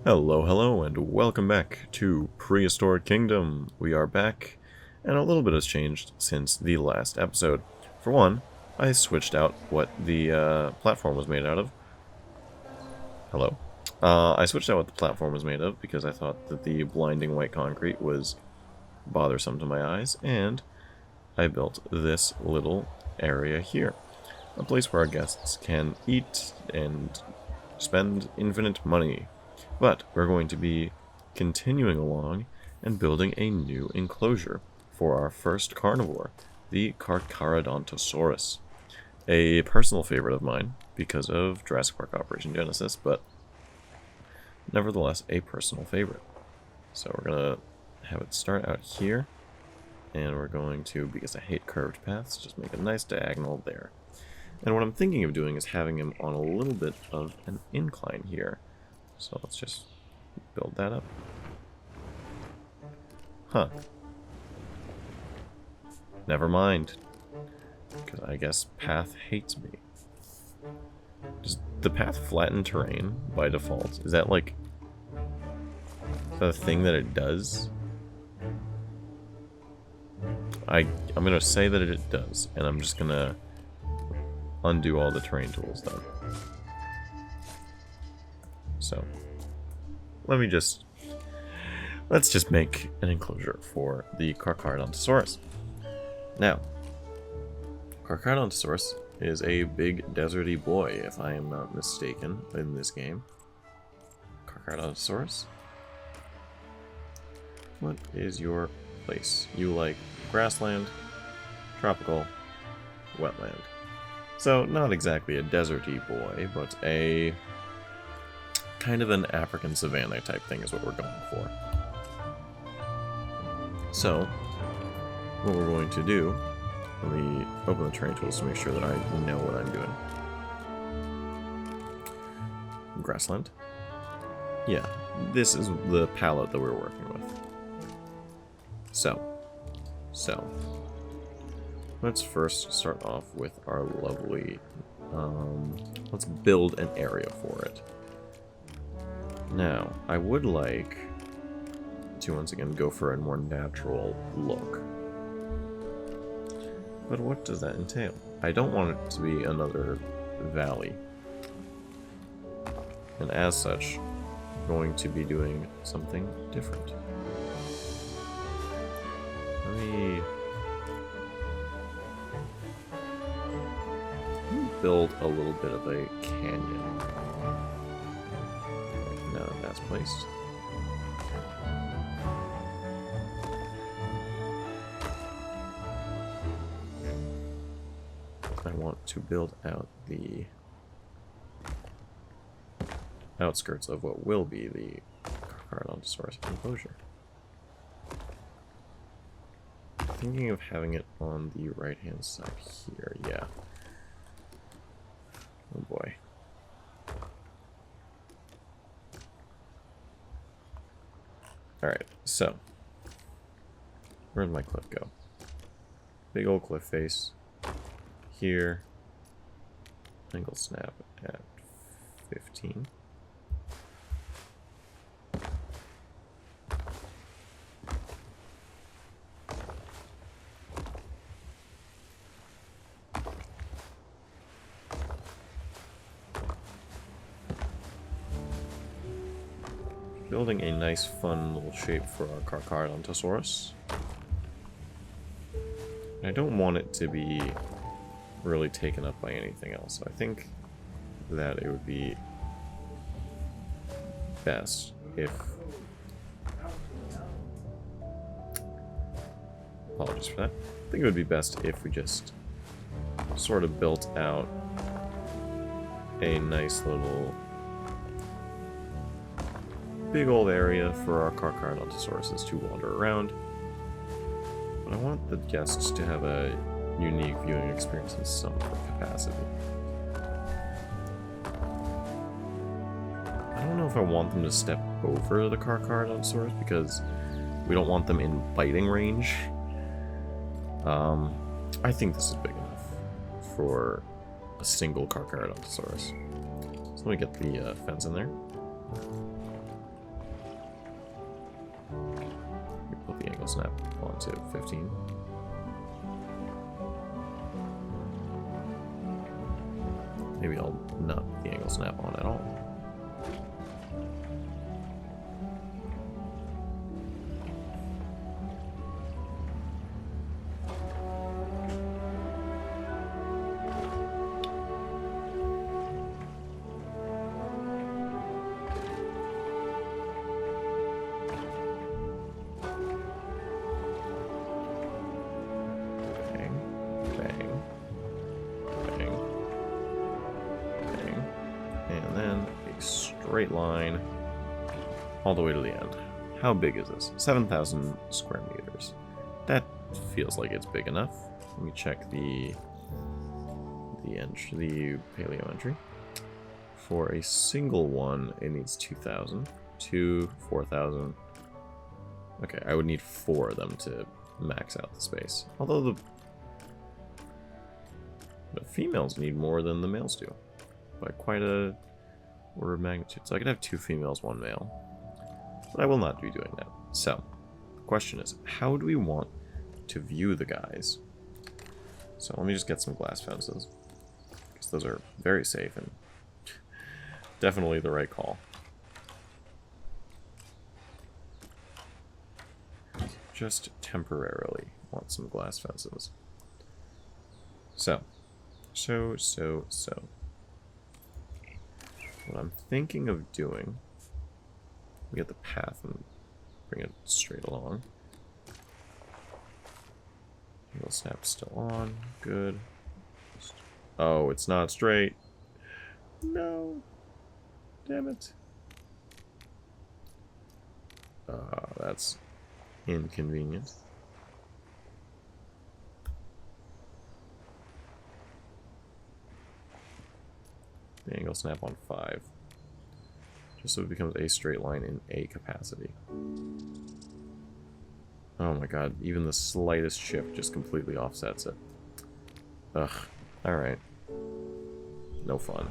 Hello, hello, and welcome back to Prehistoric Kingdom. We are back, and a little bit has changed since the last episode. For one, I switched out what the platform was made out of. Hello. I switched out what the platform was made of because I thought that the blinding white concrete was bothersome to my eyes, and I built this little area here. A place where our guests can eat and spend infinite money. But we're going to be continuing along and building a new enclosure for our first carnivore, the Carcharadontosaurus. A personal favorite of mine because of Jurassic Park Operation Genesis, but nevertheless a personal favorite. So we're going to have it start out here, and we're going to, because I hate curved paths, just make a nice diagonal there. And what I'm thinking of doing is having him on a little bit of an incline here. So let's just build that up. Huh. Never mind. Because I guess path hates me. Does the path flatten terrain by default? Is that like the thing that it does? I'm going to say that it does, and I'm just going to undo all the terrain tools then. So, let's just make an enclosure for the Carcharadontosaurus. Now, Carcharadontosaurus is a big deserty boy, if I am not mistaken, in this game. Carcharadontosaurus, what is your place? You like grassland, tropical, wetland. So, not exactly a deserty boy, but a kind of an African savanna type thing is what we're going for. So, what we're going to do, let me open the terrain tools to make sure that I know what I'm doing. Grassland. Yeah, this is the palette that we're working with. So, let's first start off with our lovely, let's build an area for it. Now, I would like to once again go for a more natural look. But what does that entail? I don't want it to be another valley. And as such, I'm going to be doing something different. Let me build a little bit of a canyon. Now that's placed. I want to build out the outskirts of what will be the Carcharadontosaurus enclosure. Thinking of having it on the right-hand side here, yeah. Oh boy. Alright, so where'd my cliff go? Big old cliff face. Here. Angle snap at 15. Building a nice, fun little shape for our Carcharadontosaurus. I don't want it to be really taken up by anything else. I think that it would be best if... Apologies for that. I think it would be best if we just sort of built out a nice little big old area for our Carcharadontosaurus to wander around. But I want the guests to have a unique viewing experience in some capacity. I don't know if I want them to step over the Carcharadontosaurus because we don't want them in biting range. I think this is big enough for a single Carcharadontosaurus. So let me get the fence in there. snap onto 15. Maybe I'll not put the angle snap on at all. Straight line all the way to the end. How big is this? 7,000 square meters. That feels like it's big enough. Let me check the paleo entry. For a single one, it needs 2,000. 4,000. Okay, I would need 4 of them to max out the space. Although the females need more than the males do. By quite a order of magnitude. So I could have 2 females, 1 male. But I will not be doing that. So, the question is, how do we want to view the guys? So let me just get some glass fences. Because those are very safe and definitely the right call. Just temporarily want some glass fences. So. What I'm thinking of doing, we get the path and bring it straight along. Angle snap still on. Good. Oh, it's not straight. No. Damn it. That's inconvenient. The angle snap on 5. Just so it becomes a straight line in a capacity. Oh my god, even the slightest shift just completely offsets it. Ugh. Alright. No fun.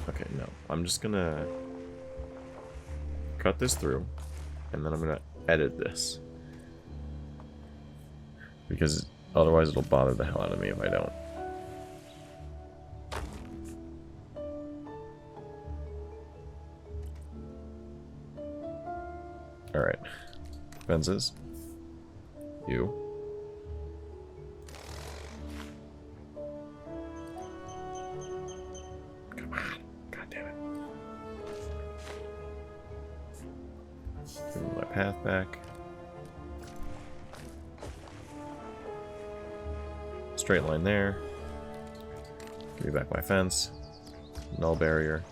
Okay, no. I'm just gonna cut this through, and then I'm gonna edit this. Because otherwise it'll bother the hell out of me if I don't. Alright. Fences. You. Come on. God damn it. Give me my path back. Straight line there. Give me back my fence. Null barrier.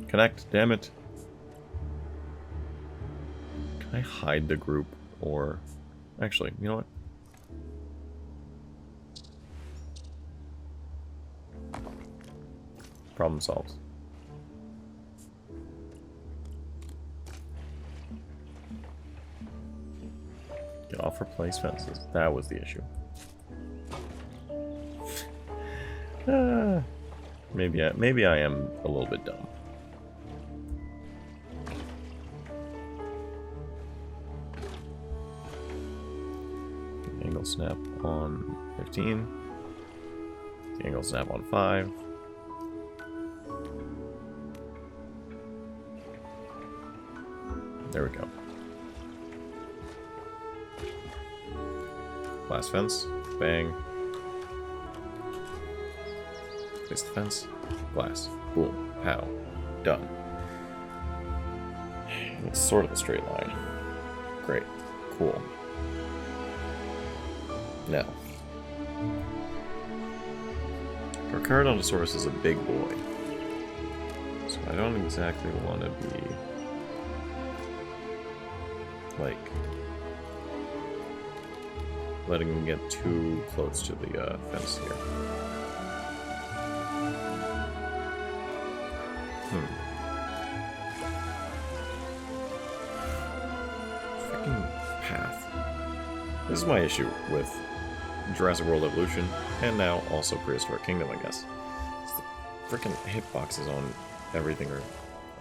Connect, damn it. Can I hide the group? Or... Actually, you know what? Problem solved. Get off replace fences. That was the issue. Maybe I am a little bit dumb. Angle snap on 15. The angle snap on 5. There we go. Glass fence. Bang. Place the fence. Glass. Boom. Pow. Done. It's sort of a straight line. Great. Cool. Now, Carcharadontosaurus is a big boy, so I don't exactly want to be, like, letting him get too close to the fence here. Freaking path. This is my issue with Jurassic World Evolution, and now also Prehistoric Kingdom, I guess. It's the freaking hitboxes on everything are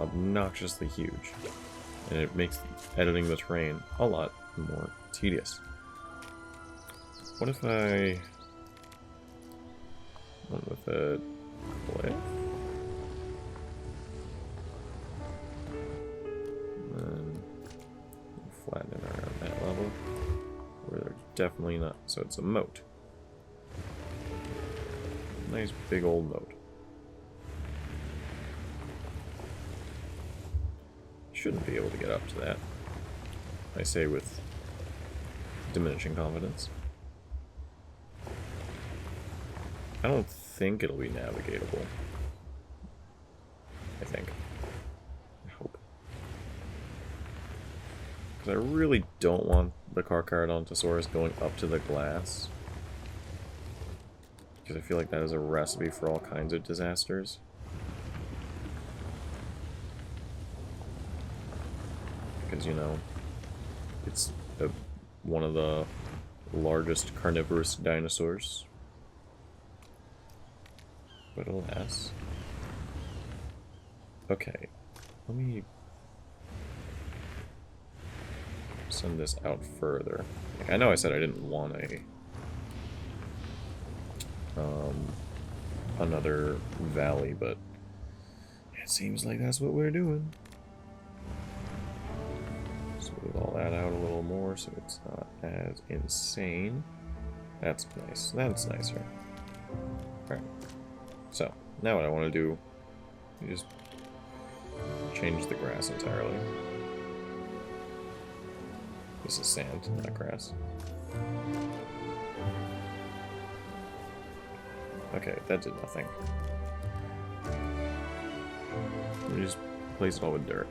obnoxiously huge, and it makes editing the terrain a lot more tedious. What if I went with a cliff? And then flatten it around that level. Where they're definitely not. So it's a moat. Nice big old moat. Shouldn't be able to get up to that. I say with diminishing confidence. I don't think it'll be navigatable. I think. I hope. Because I really don't want the Carcharadontosaurus going up to the glass. Because I feel like that is a recipe for all kinds of disasters. Because, you know, it's one of the largest carnivorous dinosaurs. But alas. Okay, let me send this out further. Like, I know I said I didn't want a another valley, but it seems like that's what we're doing. Smooth all that out a little more so it's not as insane. That's nice. That's nicer. Alright. So, now what I want to do is just change the grass entirely. This is sand, not grass. Okay, that did nothing. Let me just replace it all with dirt.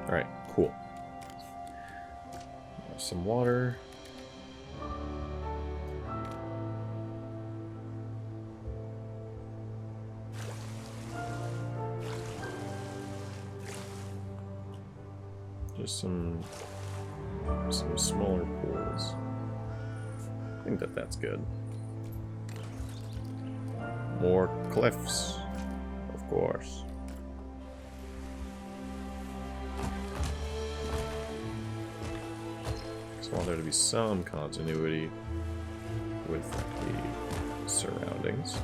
Alright, cool. Some water. Just some smaller pools. I think that's good. More cliffs, of course. I want there to be some continuity with the surroundings.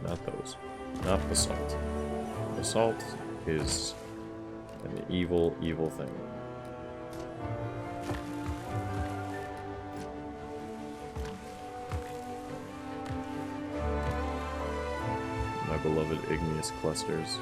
Not those. Not basalt. Basalt is an evil, evil thing. Beloved igneous clusters.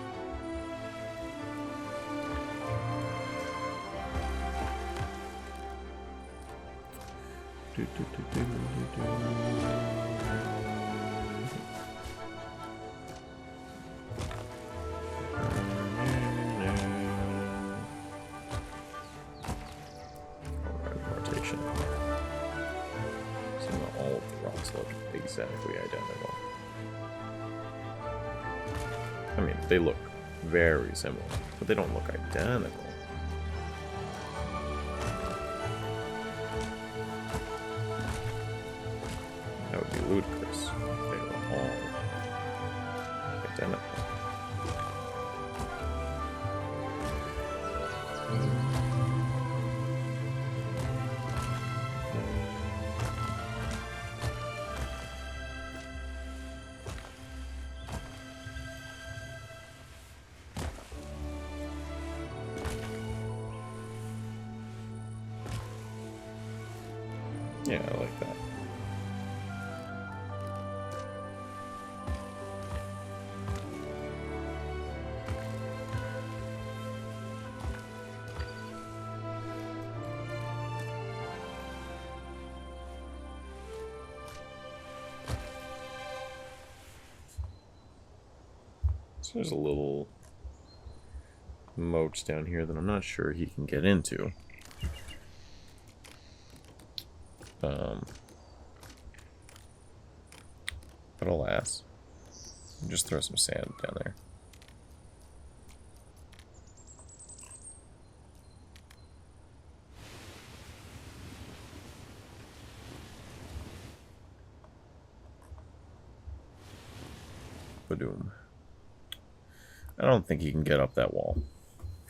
Rotation. So all of the rocks look exactly identical. I mean, they look very similar, but they don't look identical. That would be ludicrous if they were all identical. Yeah, I like that. So there's a little moat down here that I'm not sure he can get into. But alas, just throw some sand down there. Badoom. I don't think he can get up that wall.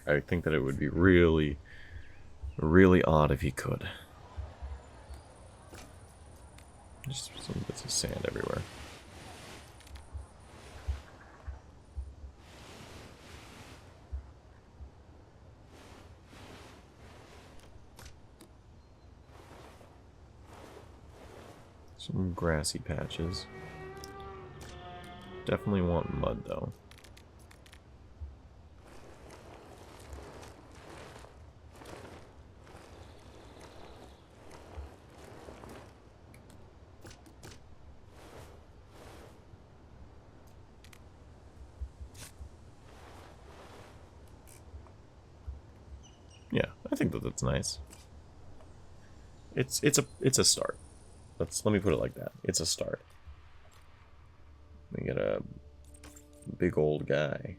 I think that it would be really, really odd if he could. Just some bits of sand everywhere. Some grassy patches. Definitely want mud though. Yeah, I think that that's nice. It's a start. Let me put it like that. It's a start. We get a big old guy.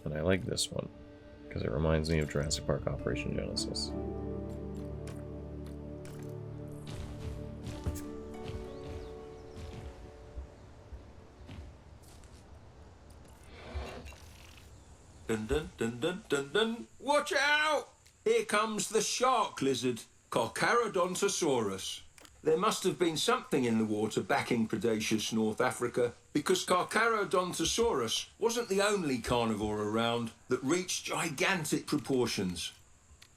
And I like this one because it reminds me of Jurassic Park Operation Genesis. Dun dun dun dun dun dun! Watch out! Here comes the shark lizard, Carcharadontosaurus. There must have been something in the water back in Predaceous North Africa, because Carcharadontosaurus wasn't the only carnivore around that reached gigantic proportions.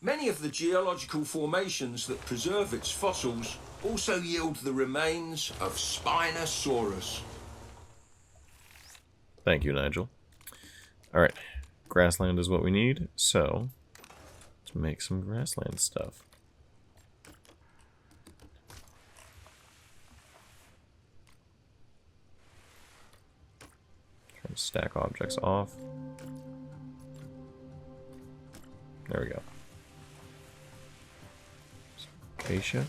Many of the geological formations that preserve its fossils also yield the remains of Spinosaurus. Thank you, Nigel. Alright, grassland is what we need, so let's make some grassland stuff. Try to stack objects off. There we go. Some acacia.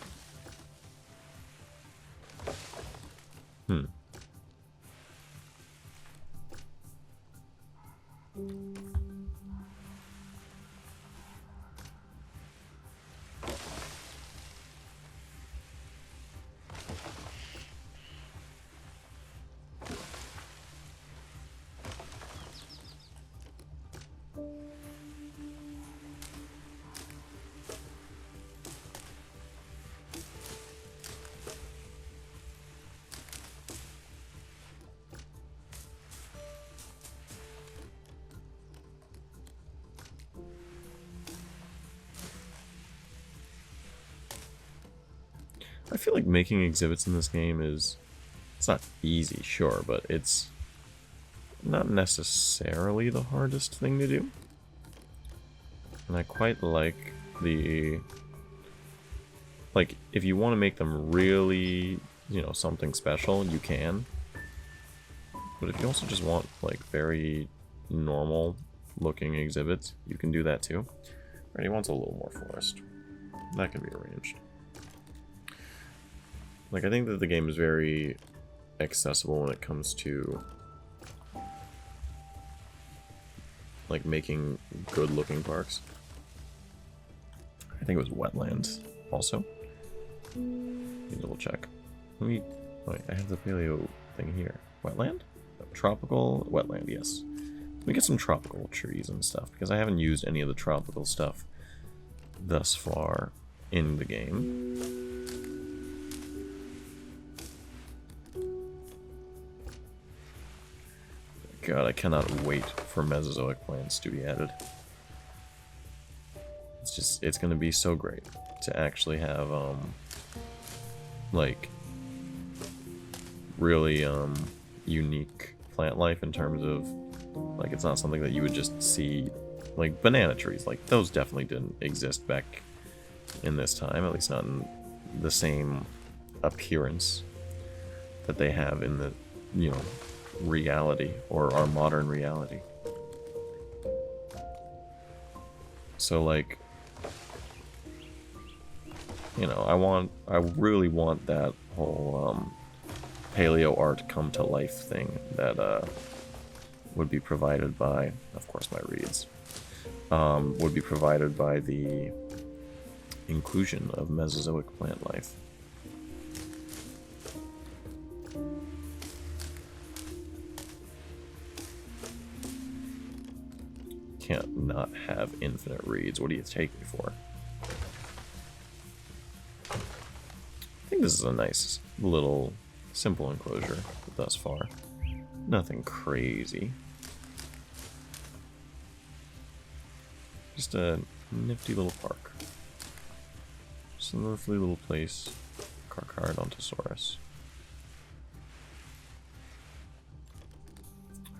I feel like making exhibits in this game it's not easy, sure, but it's not necessarily the hardest thing to do. And I quite like if you want to make them really, something special, you can. But if you also just want, very normal looking exhibits, you can do that too. Right, he wants a little more forest. That can be arranged. I think that the game is very accessible when it comes to making good looking parks. I think it was wetlands also. Let me double check. Let me. Wait, I have the paleo thing here. Wetland? Tropical wetland, yes. Let me get some tropical trees and stuff, because I haven't used any of the tropical stuff thus far in the game. God, I cannot wait for Mesozoic plants to be added. It's gonna be so great to actually have, like, really, unique plant life in terms of, like, it's not something that you would just see, like, banana trees. Like, those definitely didn't exist back in this time, at least not in the same appearance that they have in the, you know, reality, or our modern reality. So, like, you know, I really want that whole, paleo art come to life thing that, would be provided by, of course, my reads, would be provided by the inclusion of Mesozoic plant life. Can't not have infinite reads. What do you take me for? I think this is a nice little simple enclosure thus far. Nothing crazy. Just a nifty little park. Just a lovely little place. Carcharadontosaurus.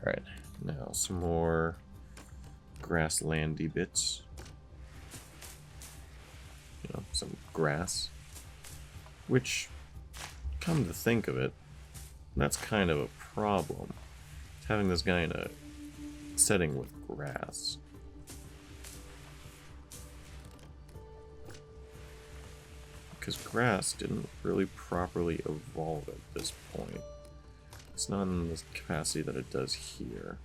Alright, now some more grasslandy bits. You know, some grass. Which, come to think of it, that's kind of a problem. Having this guy in a setting with grass. Because grass didn't really properly evolve at this point. It's not in the capacity that it does here.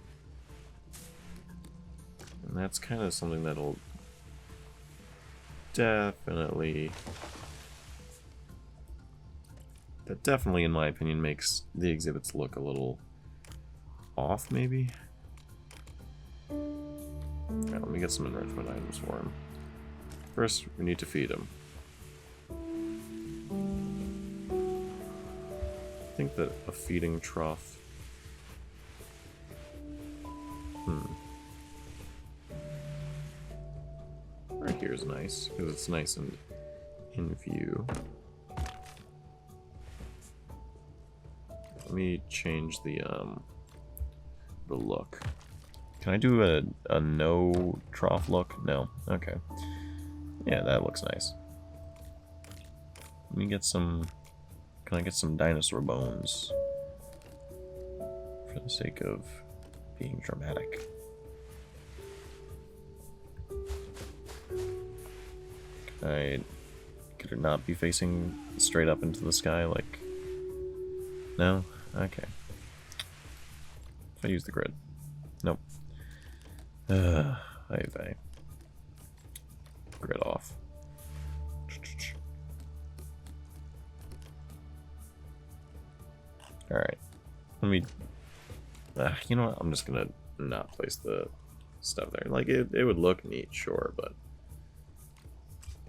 And that's kind of something that'll definitely, in my opinion, makes the exhibits look a little off, maybe? Alright, let me get some enrichment items for him. First, we need to feed him. I think that a feeding trough... Right here is nice, because it's nice and in view. Let me change the look. Can I do a no trough look? No. Okay. Yeah, that looks nice. Let me get some... Can I get some dinosaur bones? For the sake of being dramatic. Could it not be facing straight up into the sky, like... No? Okay. If I use the grid. Nope. I grid off. Alright. Let me... you know what? I'm just gonna not place the stuff there. Like, it would look neat, sure, but...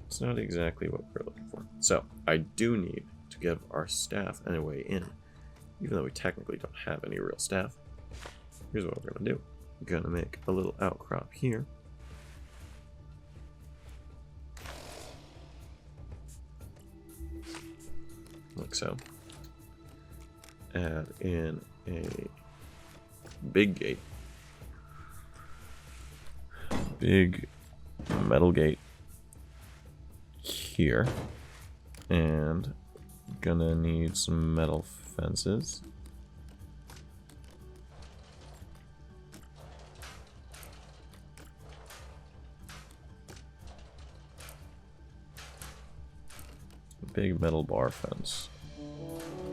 It's not exactly what we're looking for. So, I do need to give our staff anyway in. Even though we technically don't have any real staff. Here's what we're gonna do. We're gonna make a little outcrop here. Like so. Add in a big gate. Big metal gate here. And gonna need some metal fences. Big metal bar fence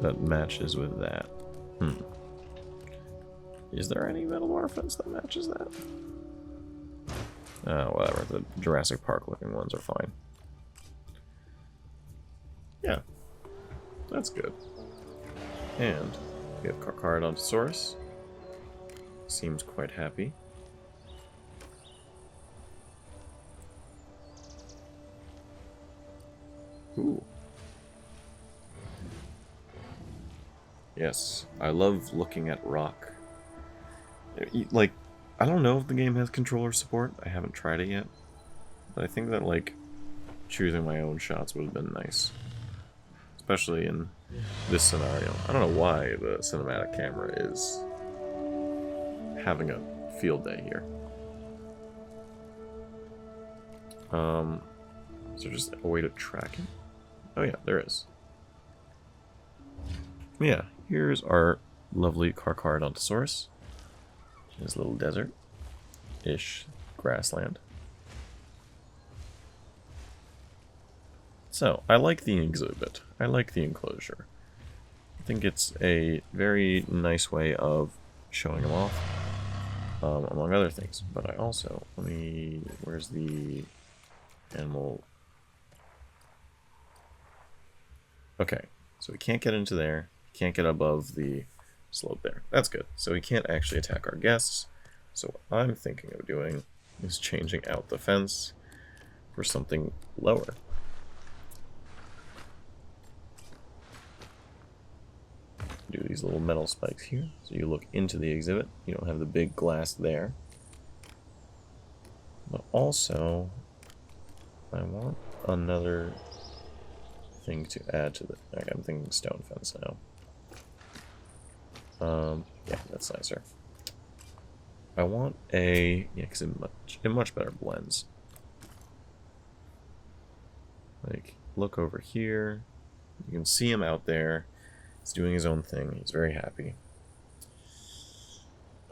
that matches with that. Is there any metal bar fence that matches that? Whatever. The Jurassic Park looking ones are fine. Yeah, That's good. And we have Carcharadontosaurus. Seems quite happy. Ooh. Yes, I love looking at rock. Like, I don't know if the game has controller support. I haven't tried it yet. But I think that, like, choosing my own shots would have been nice. Especially in this scenario. I don't know why the cinematic camera is having a field day here. Is there just a way to track it? Oh yeah, there is. Yeah, here's our lovely Carcharadontosaurus. His little desert-ish grassland. So, I like the exhibit. I like the enclosure. I think it's a very nice way of showing them off, among other things. But I also, where's the animal? Okay, so we can't get into there. Can't get above the slope there. That's good. So we can't actually attack our guests. So what I'm thinking of doing is changing out the fence for something lower. Do these little metal spikes here. So you look into the exhibit. You don't have the big glass there. But also, I want another thing to add to the... Okay, I'm thinking stone fence now. Yeah, that's nicer. I want a... Yeah, because it much better blends. Like, look over here. You can see him out there. He's doing his own thing. He's very happy.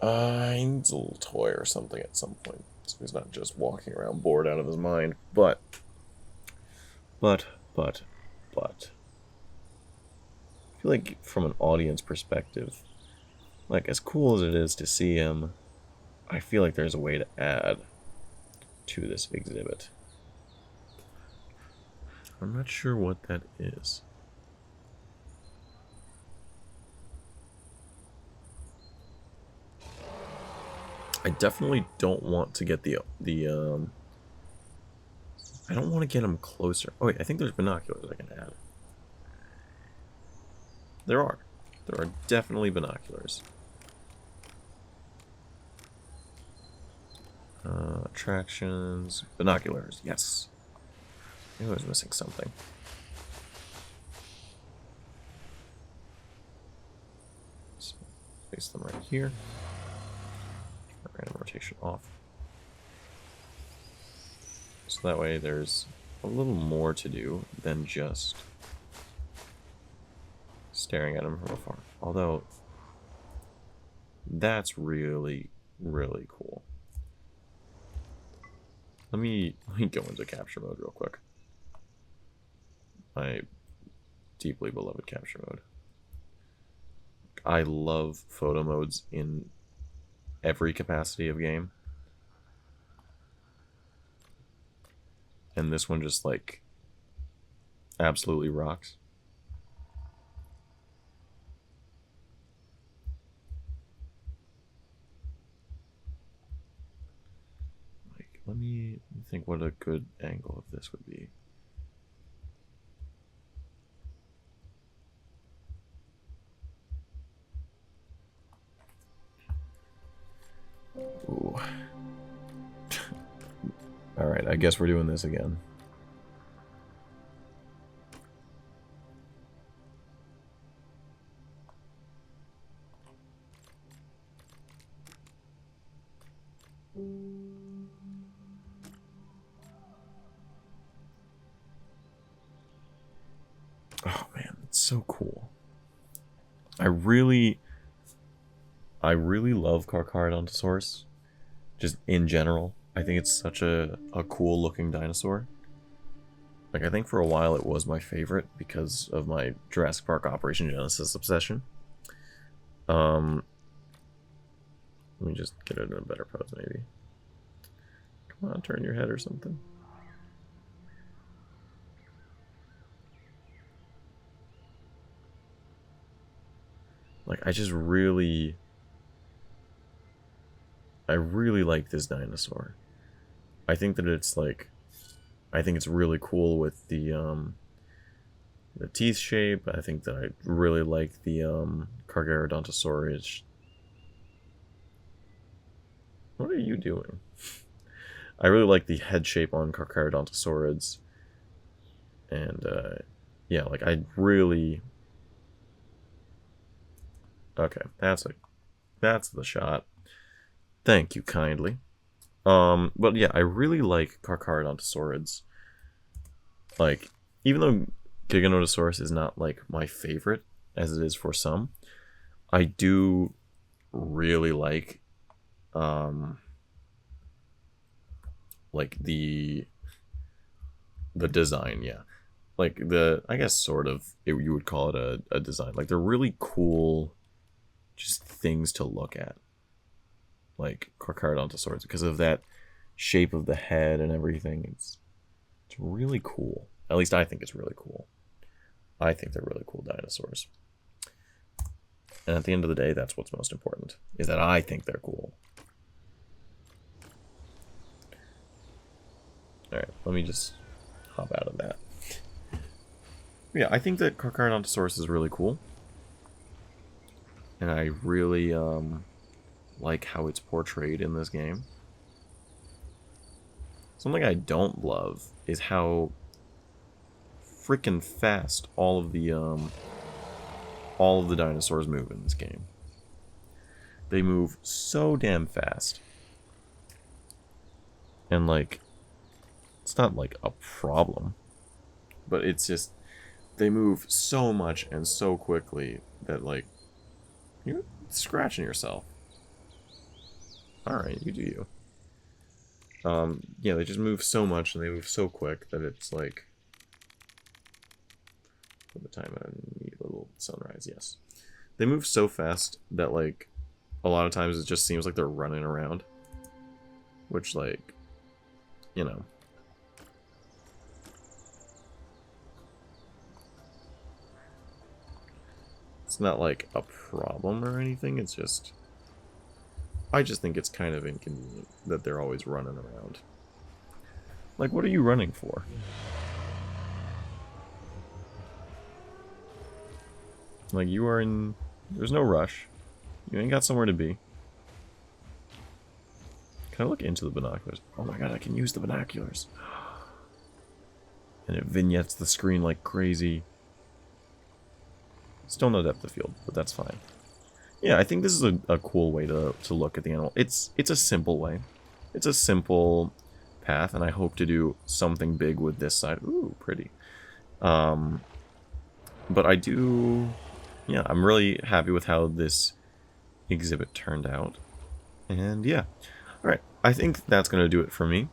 He needs a little toy or something at some point. So he's not just walking around bored out of his mind. But. I feel like from an audience perspective, like as cool as it is to see him, I feel like there's a way to add to this exhibit. I'm not sure what that is. I definitely don't want to get I don't want to get him closer. Oh wait, I think there's binoculars I can add. There are definitely binoculars. Attractions, binoculars, yes. I knew I was missing something. So, place them right here. Random rotation off. So that way there's a little more to do than just staring at him from afar. Although, that's really, really cool. Let me go into capture mode real quick. My deeply beloved capture mode. I love photo modes in every capacity of game. And this one just, like, absolutely rocks. Like, let me think what a good angle of this would be. Ooh. Alright, I guess we're doing this again. Oh man, it's so cool. I really love Carcharadontosaurus. Just in general. I think it's such a cool looking dinosaur. Like, I think for a while it was my favorite because of my Jurassic Park Operation Genesis obsession. Let me just get it in a better pose, maybe. Come on, turn your head or something. Like, I really like this dinosaur. I think that it's like, I think it's really cool with the teeth shape. I think that I really like the Carcharadontosaurus. What are you doing? I really like the head shape on Carcharadontosaurids. And yeah, like I really... Okay, that's the shot. Thank you kindly. But yeah, I really like Carcharadontosaurids. Like, even though Giganotosaurus is not like my favorite, as it is for some, I do really like the design, yeah. Like I guess sort of you would call it a design. Like they're really cool, just things to look at. Like Carcharodontosaurus, because of that shape of the head and everything. It's really cool. At least I think it's really cool. I think they're really cool dinosaurs. And at the end of the day, that's what's most important, is that I think they're cool. Alright, let me just hop out of that. Yeah, I think that Carcharodontosaurus is really cool. And I really like how it's portrayed in this game. Something I don't love is how freaking fast all of the dinosaurs move in this game. They move so damn fast. And like, it's not like a problem, but it's just, they move so much and so quickly that like, you're scratching yourself. Alright, you do you. Yeah, they just move so much and they move so quick that it's like... Put the time on a neat little sunrise, yes. They move so fast that, like, a lot of times it just seems like they're running around. Which, like, you know. It's not, like, a problem or anything, it's just... I just think it's kind of inconvenient that they're always running around. Like, what are you running for? Like, you are in... There's no rush. You ain't got somewhere to be. Can I look into the binoculars? Oh my god, I can use the binoculars. And it vignettes the screen like crazy. Still no depth of field, but that's fine. Yeah, I think this is a cool way to look at the animal. It's a simple way. It's a simple path, and I hope to do something big with this side. Ooh, pretty. But I do... Yeah, I'm really happy with how this exhibit turned out. And yeah. Alright, I think that's going to do it for me.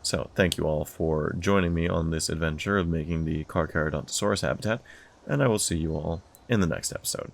So, thank you all for joining me on this adventure of making the Carcharodontosaurus habitat, and I will see you all in the next episode.